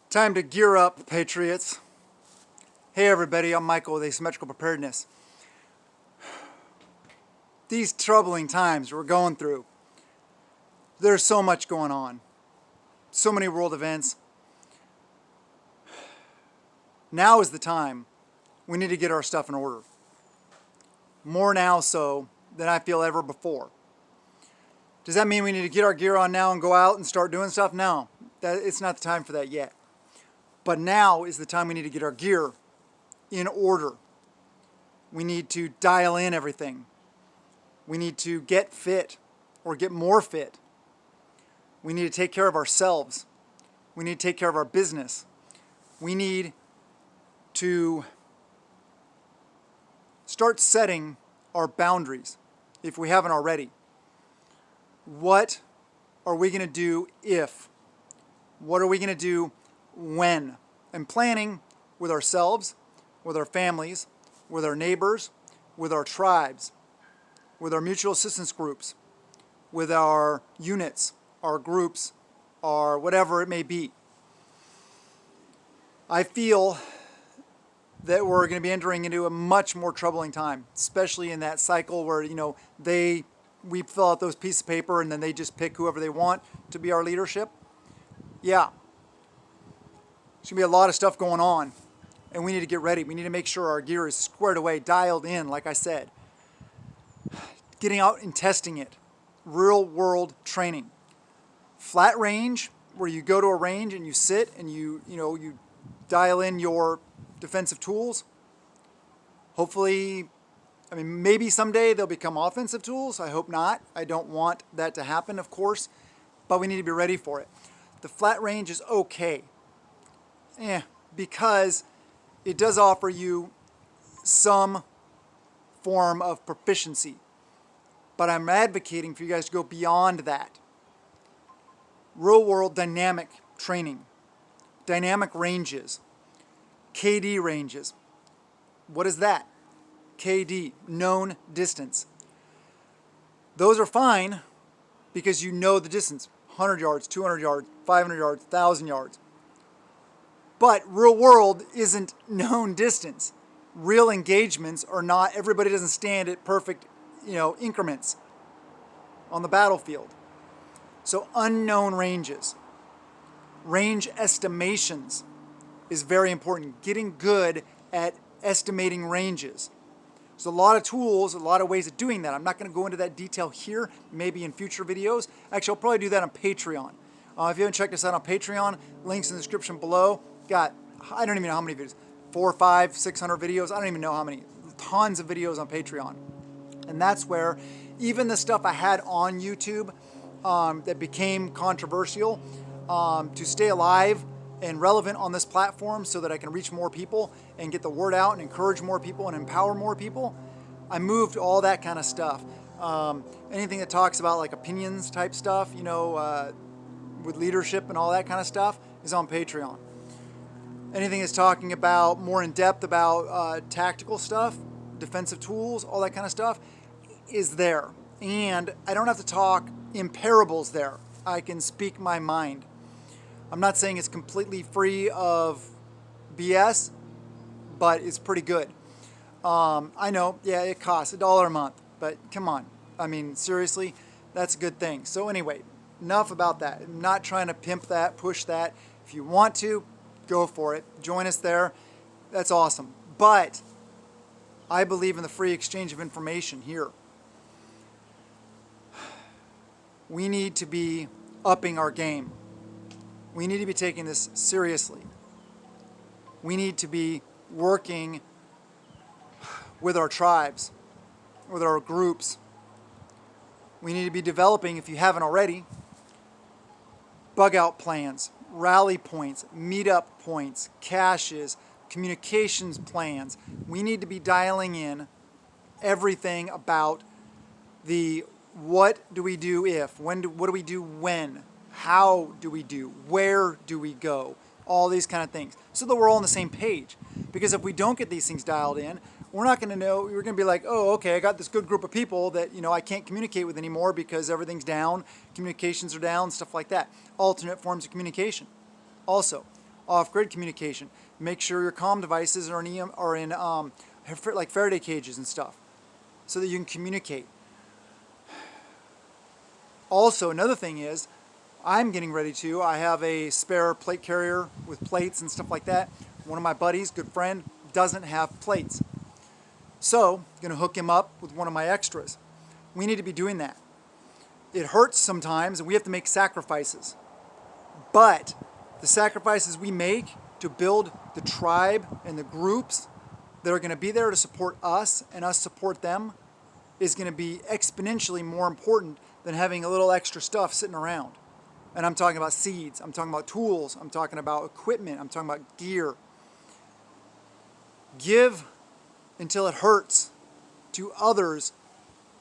Time to gear up, Patriots. Hey everybody, I'm Michael with Asymmetrical Preparedness. These troubling times we're going through, there's so much going on. So many world events. Now is the time we need to get our stuff in order. More now so than I feel ever before. Does that mean we need to get our gear on now and go out and start doing stuff? No, it's not the time for that yet. But now is the time we need to get our gear in order. We need to dial in everything. We need to get fit or get more fit. We need to take care of ourselves. We need to take care of our business. We need to start setting our boundaries if we haven't already. What are we going to do if? What are we going to do when? And planning with ourselves, with our families, with our neighbors, with our tribes, with our mutual assistance groups, with our units, our groups, our whatever it may be. I feel that we're going to be entering into a much more troubling time, especially in that cycle where, we fill out those pieces of paper and then they just pick whoever they want to be our leadership. Yeah. There's going to be a lot of stuff going on, and we need to get ready. We need to make sure our gear is squared away, dialed in, like I said. Getting out and testing it. Real world training. Flat range, where you go to a range and you sit and you dial in your defensive tools. Hopefully, maybe someday they'll become offensive tools. I hope not. I don't want that to happen, of course, but we need to be ready for it. The flat range is okay. Because it does offer you some form of proficiency. But I'm advocating for you guys to go beyond that. Real world dynamic training. Dynamic ranges. KD ranges. What is that? KD, known distance. Those are fine because you know the distance. 100 yards, 200 yards, 500 yards, 1,000 yards. But real world isn't known distance. Real engagements are not, everybody doesn't stand at perfect, increments on the battlefield. So unknown ranges. Range estimations is very important. Getting good at estimating ranges. There's a lot of tools, a lot of ways of doing that. I'm not going to go into that detail here, maybe in future videos. Actually, I'll probably do that on Patreon. If you haven't checked us out on Patreon, links in the description below. Got, I don't even know how many videos, 400, 500, 600 videos. I don't even know how many. Tons of videos on Patreon. And that's where even the stuff I had on YouTube that became controversial, to stay alive and relevant on this platform so that I can reach more people and get the word out and encourage more people and empower more people, I moved all that kind of stuff. Anything that talks about like opinions type stuff, with leadership and all that kind of stuff is on Patreon. Anything that's talking about more in depth about tactical stuff, defensive tools, all that kind of stuff is there. And I don't have to talk in parables there. I can speak my mind. I'm not saying it's completely free of BS, but it's pretty good. I know, yeah, it costs $1 a month, but come on. Seriously, that's a good thing. So anyway, enough about that. I'm not trying to pimp that, push that. If you want to, go for it. Join us there. That's awesome. But I believe in the free exchange of information here. We need to be upping our game. We need to be taking this seriously. We need to be working with our tribes, with our groups. We need to be developing, if you haven't already, bug out plans, rally points, meetup points, caches, communications plans. We need to be dialing in everything about the what do we do if, what do we do when, how do we do, where do we go, all these kind of things, so that we're all on the same page. Because if we don't get these things dialed in, we're not going to know, we're going to be like, oh, okay, I got this good group of people that, I can't communicate with anymore because everything's down, communications are down, stuff like that. Alternate forms of communication. Also, off-grid communication. Make sure your comm devices are in like Faraday cages and stuff, so that you can communicate. Also, another thing is, I have a spare plate carrier with plates and stuff like that. One of my buddies, good friend, doesn't have plates. So, I'm going to hook him up with one of my extras. We need to be doing that. It hurts sometimes, and we have to make sacrifices. But the sacrifices we make to build the tribe and the groups that are going to be there to support us and us support them is going to be exponentially more important than having a little extra stuff sitting around. And I'm talking about seeds, I'm talking about tools, I'm talking about equipment, I'm talking about gear. Give until it hurts to others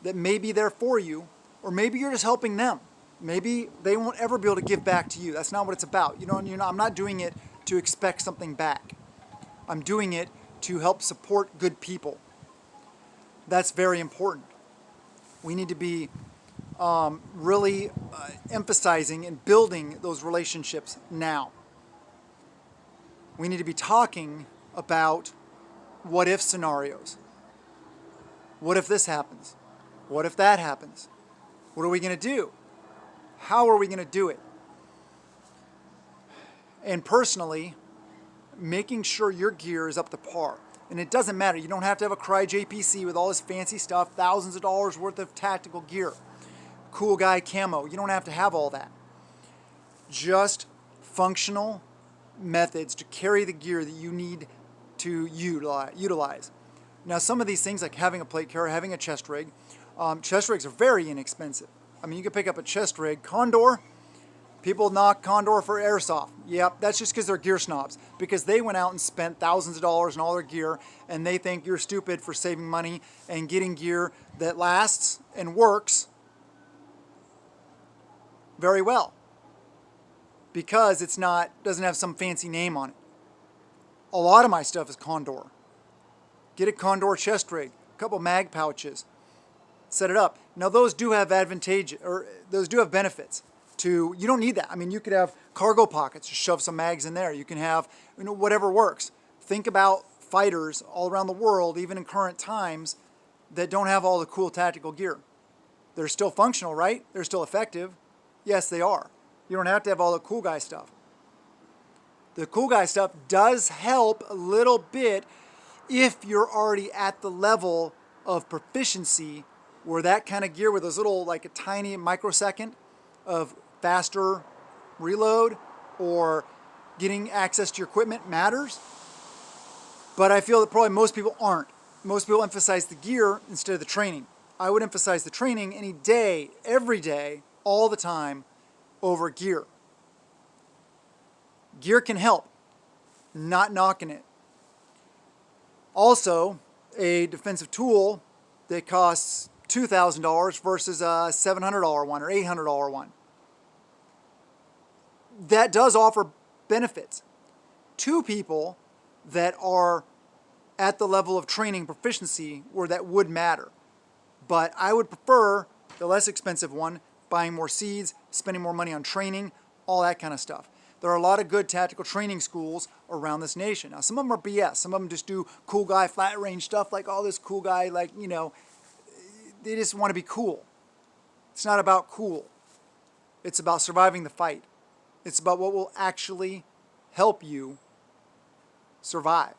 that may be there for you, or maybe you're just helping them. Maybe they won't ever be able to give back to you. That's not what it's about. I'm not doing it to expect something back. I'm doing it to help support good people. That's very important. We need to be really emphasizing and building those relationships now. We need to be talking about what if scenarios. What if this happens? What if that happens? What are we going to do? How are we going to do it? And personally, making sure your gear is up to par. And it doesn't matter. You don't have to have a Cry JPC with all this fancy stuff, thousands of dollars worth of tactical gear. Cool guy camo. You don't have to have all that. Just functional methods to carry the gear that you need to utilize. Now, some of these things, like having a plate carrier, having a chest rigs are very inexpensive. I mean, you can pick up a chest rig. Condor, people knock Condor for airsoft. Yep, that's just because they're gear snobs. Because they went out and spent thousands of dollars on all their gear, and they think you're stupid for saving money and getting gear that lasts and works very well. Because doesn't have some fancy name on it. A lot of my stuff is Condor. Get a Condor chest rig, a couple mag pouches, set it up. Now those do have benefits. You don't need that. I mean, you could have cargo pockets, just shove some mags in there. You can have, whatever works. Think about fighters all around the world, even in current times, that don't have all the cool tactical gear. They're still functional, right? They're still effective. Yes, they are. You don't have to have all the cool guy stuff. The cool guy stuff does help a little bit if you're already at the level of proficiency where that kind of gear with those little, like a tiny microsecond of faster reload or getting access to your equipment matters. But I feel that probably most people aren't. Most people emphasize the gear instead of the training. I would emphasize the training any day, every day, all the time, over gear. Gear can help. Not knocking it. Also, a defensive tool that costs $2,000 versus a $700 one or $800 one. That does offer benefits to people that are at the level of training proficiency where that would matter. But I would prefer the less expensive one, buying more seeds, spending more money on training, all that kind of stuff. There are a lot of good tactical training schools around this nation. Now, some of them are BS. Some of them just do cool guy flat range stuff, like all this cool guy, they just want to be cool. It's not about cool. It's about surviving the fight. It's about what will actually help you survive.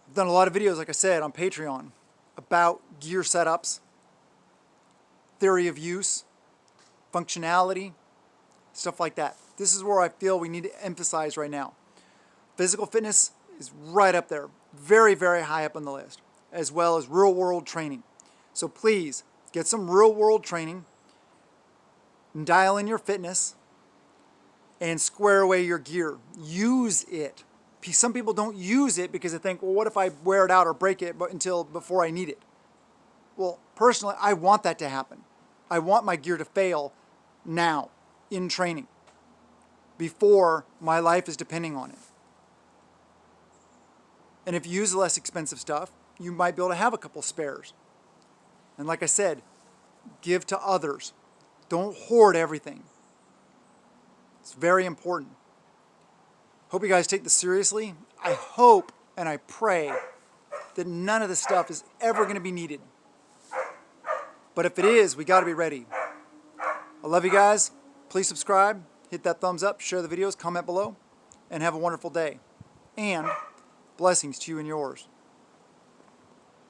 I've done a lot of videos, like I said, on Patreon about gear setups, theory of use, functionality, stuff like that. This is where I feel we need to emphasize right now. Physical fitness is right up there, very, very high up on the list, as well as real-world training. So please, get some real-world training, and dial in your fitness, and square away your gear. Use it. Some people don't use it because they think, well, what if I wear it out or break it before I need it? Well, personally, I want that to happen. I want my gear to fail now in training before my life is depending on it. And if you use less expensive stuff, you might be able to have a couple spares. And like I said, give to others. Don't hoard everything. It's very important. Hope you guys take this seriously. I hope and I pray that none of this stuff is ever going to be needed. But if it is, we got to be ready. I love you guys. Please subscribe, hit that thumbs up, share the videos, comment below, and have a wonderful day. And blessings to you and yours.